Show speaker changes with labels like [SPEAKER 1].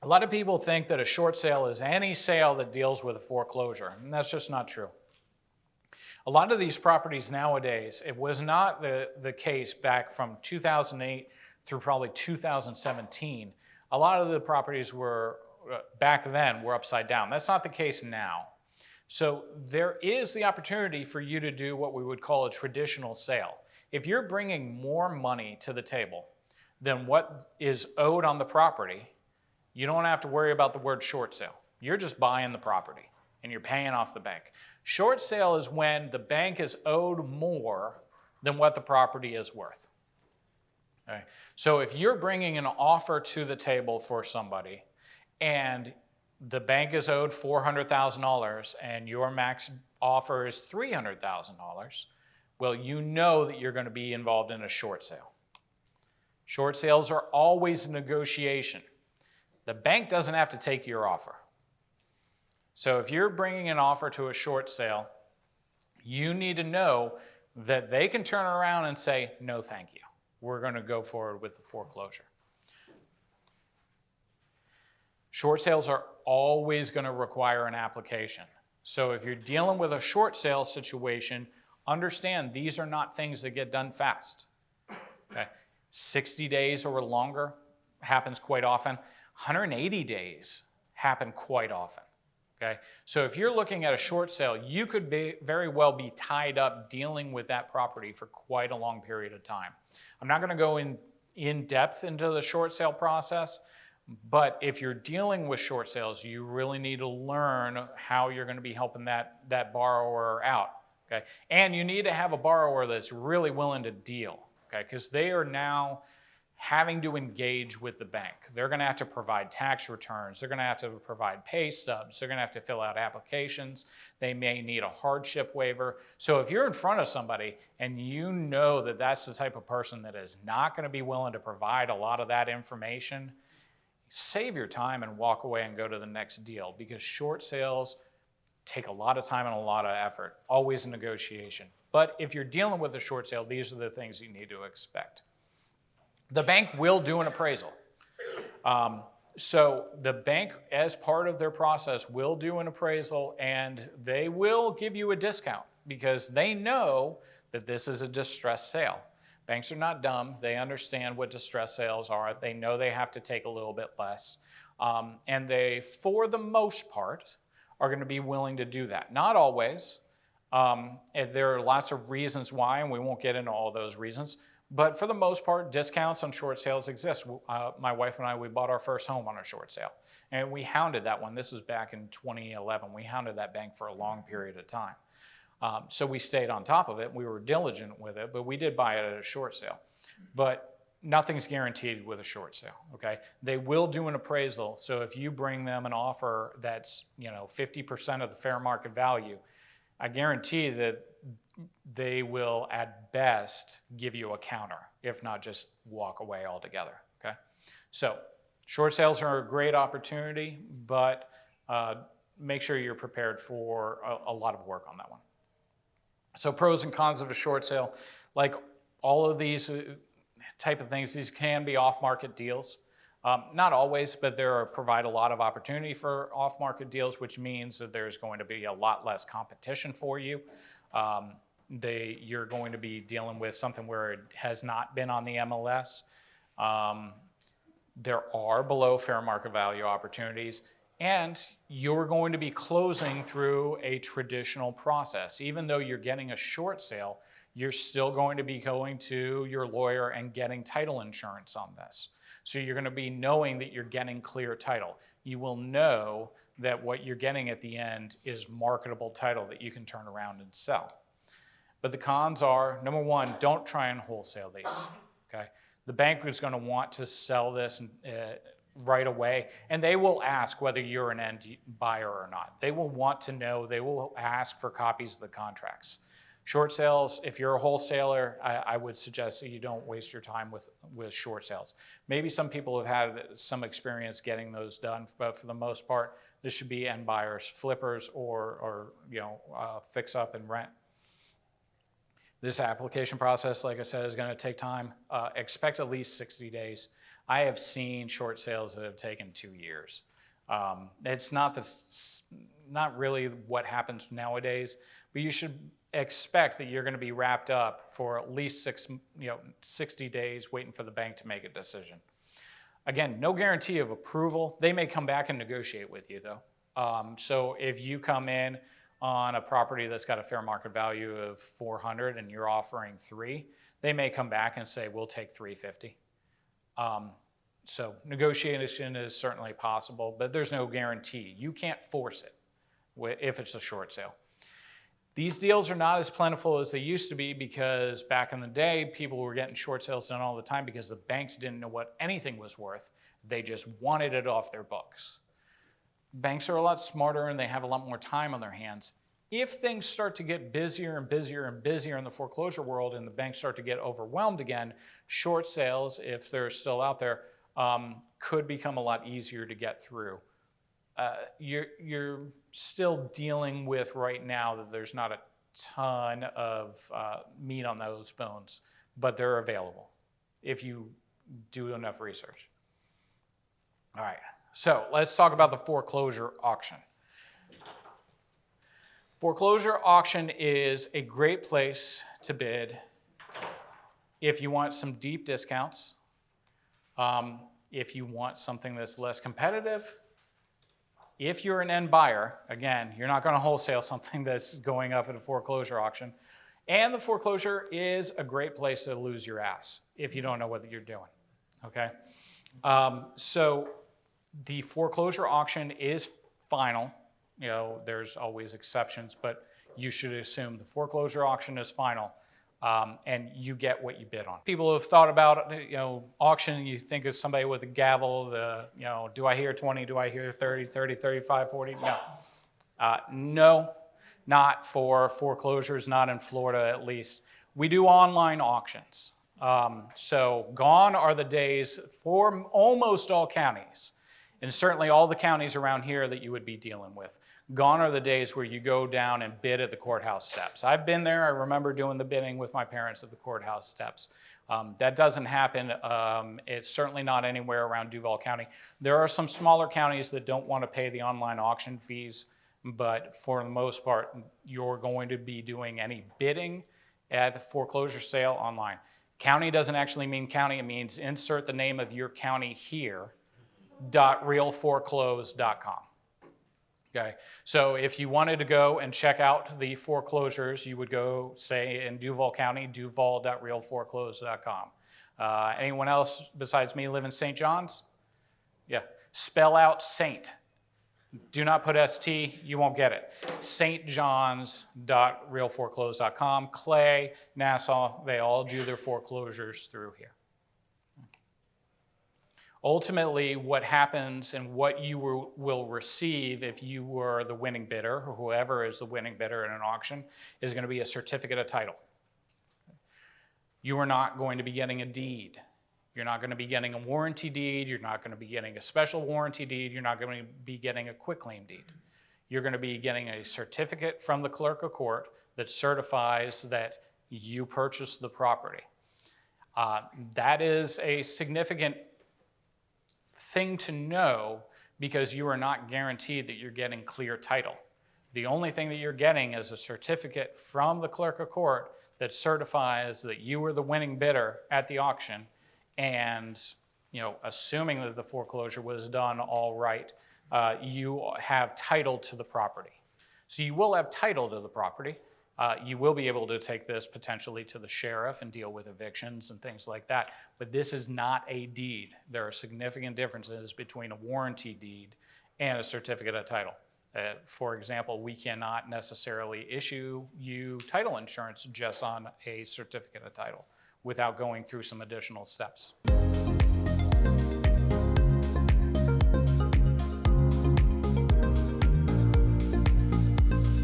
[SPEAKER 1] A lot of people think that a short sale is any sale that deals with a foreclosure, and that's just not true. A lot of these properties nowadays, it was not the case back from 2008 through probably 2017. A lot of the properties were, back then, were upside down. That's not the case now. So there is the opportunity for you to do what we would call a traditional sale. If you're bringing more money to the table than what is owed on the property, you don't have to worry about the word short sale. You're just buying the property and you're paying off the bank. Short sale is when the bank is owed more than what the property is worth. Okay? So if you're bringing an offer to the table for somebody and the bank is owed $400,000 and your max offer is $300,000, well, you know that you're going to be involved in a short sale. Short sales are always a negotiation. The bank doesn't have to take your offer. So if you're bringing an offer to a short sale, you need to know that they can turn around and say, no, thank you. We're going to go forward with the foreclosure. Short sales are always going to require an application. So if you're dealing with a short sale situation, understand these are not things that get done fast. Okay? 60 days or longer happens quite often. 180 days happen quite often. Okay? So if you're looking at a short sale, you could very well be tied up dealing with that property for quite a long period of time. I'm not going to go in depth into the short sale process, but if you're dealing with short sales, you really need to learn how you're going to be helping that borrower out. Okay? And you need to have a borrower that's really willing to deal, okay? Because they are now having to engage with the bank. They're going to have to provide tax returns. They're going to have to provide pay stubs. They're going to have to fill out applications. They may need a hardship waiver. So if you're in front of somebody and you know that that's the type of person that is not going to be willing to provide a lot of that information, save your time and walk away and go to the next deal, because short sales take a lot of time and a lot of effort, always a negotiation. But if you're dealing with a short sale, these are the things you need to expect. The bank will do an appraisal. So the bank, as part of their process, will do an appraisal, and they will give you a discount because they know that this is a distressed sale. Banks are not dumb. They understand what distressed sales are. They know they have to take a little bit less. And they, for the most part, are going to be willing to do that. Not always. There are lots of reasons why, and we won't get into all those reasons. But for the most part, discounts on short sales exist. My wife and I, we bought our first home on a short sale. And we hounded that one. This was back in 2011. We hounded that bank for a long period of time. So we stayed on top of it. We were diligent with it, but we did buy it at a short sale. But nothing's guaranteed with a short sale, okay? They will do an appraisal. So if you bring them an offer that's 50% of the fair market value, I guarantee that they will at best give you a counter, if not just walk away altogether, okay? So short sales are a great opportunity, but make sure you're prepared for a lot of work on that one. So pros and cons of a short sale, like all of these type of things, these can be off-market deals. Not always, but provide a lot of opportunity for off-market deals, which means that there's going to be a lot less competition for you. You're going to be dealing with something where it has not been on the MLS. There are below fair market value opportunities, and you're going to be closing through a traditional process. Even though you're getting a short sale, you're still going to be going to your lawyer and getting title insurance on this. So you're going to be knowing that you're getting clear title. You will know that what you're getting at the end is marketable title that you can turn around and sell. But the cons are, number one, don't try and wholesale these, okay? The bank is going to want to sell this right away, and they will ask whether you're an end buyer or not. They will want to know. They will ask for copies of the contracts. Short sales, if you're a wholesaler, I would suggest that you don't waste your time with short sales. Maybe some people have had some experience getting those done, but for the most part, this should be end buyers, flippers, or fix up and rent. This application process, like I said, is going to take time. Expect at least 60 days. I have seen short sales that have taken 2 years. It's not really what happens nowadays, but you should expect that you're going to be wrapped up for at least 60 days waiting for the bank to make a decision. Again, no guarantee of approval. They may come back and negotiate with you though. So if you come in on a property that's got a fair market value of 400 and you're offering 3, they may come back and say, we'll take 350. So negotiation is certainly possible, but there's no guarantee. You can't force it if it's a short sale. These deals are not as plentiful as they used to be because back in the day, people were getting short sales done all the time because the banks didn't know what anything was worth. They just wanted it off their books. Banks are a lot smarter and they have a lot more time on their hands. If things start to get busier and busier and busier in the foreclosure world and the banks start to get overwhelmed again, short sales, if they're still out there, could become a lot easier to get through. You're still dealing with right now that there's not a ton of meat on those bones, but they're available if you do enough research. All right, so let's talk about the foreclosure auction. Foreclosure auction is a great place to bid if you want some deep discounts, if you want something that's less competitive. If you're an end buyer, again, you're not going to wholesale something that's going up at a foreclosure auction. And the foreclosure is a great place to lose your ass if you don't know what you're doing, okay? So the foreclosure auction is final. You know, there's always exceptions, but you should assume the foreclosure auction is final. And you get what you bid on. People have thought about, auction, you think of somebody with a gavel, do I hear 20, do I hear 30, 35, 40? No. No, not for foreclosures, not in Florida at least. We do online auctions. So gone are the days for almost all counties, and certainly all the counties around here that you would be dealing with. Gone are the days where you go down and bid at the courthouse steps. I've been there. I remember doing the bidding with my parents at the courthouse steps. That doesn't happen. It's certainly not anywhere around Duval County. There are some smaller counties that don't want to pay the online auction fees, but for the most part, you're going to be doing any bidding at the foreclosure sale online. County doesn't actually mean county. It means insert the name of your county here, .realforeclosed.com. Okay, so if you wanted to go and check out the foreclosures, you would go, say, in Duval County, duval.realforeclosed.com. Anyone else besides me live in St. John's? Yeah, spell out Saint. Do not put ST, you won't get it. stjohns.realforeclosed.com. Clay, Nassau, they all do their foreclosures through here. Ultimately, what happens and what you will receive if you were the winning bidder, or whoever is the winning bidder in an auction, is going to be a certificate of title. You are not going to be getting a deed. You're not going to be getting a warranty deed. You're not going to be getting a special warranty deed. You're not going to be getting a quitclaim deed. You're going to be getting a certificate from the clerk of court that certifies that you purchased the property. That is a significant thing to know because you are not guaranteed that you're getting clear title. The only thing that you're getting is a certificate from the clerk of court that certifies that you were the winning bidder at the auction, and assuming that the foreclosure was done all right, you have title to the property. So you will have title to the property. You will be able to take this potentially to the sheriff and deal with evictions and things like that. But this is not a deed. There are significant differences between a warranty deed and a certificate of title. For example, we cannot necessarily issue you title insurance just on a certificate of title without going through some additional steps.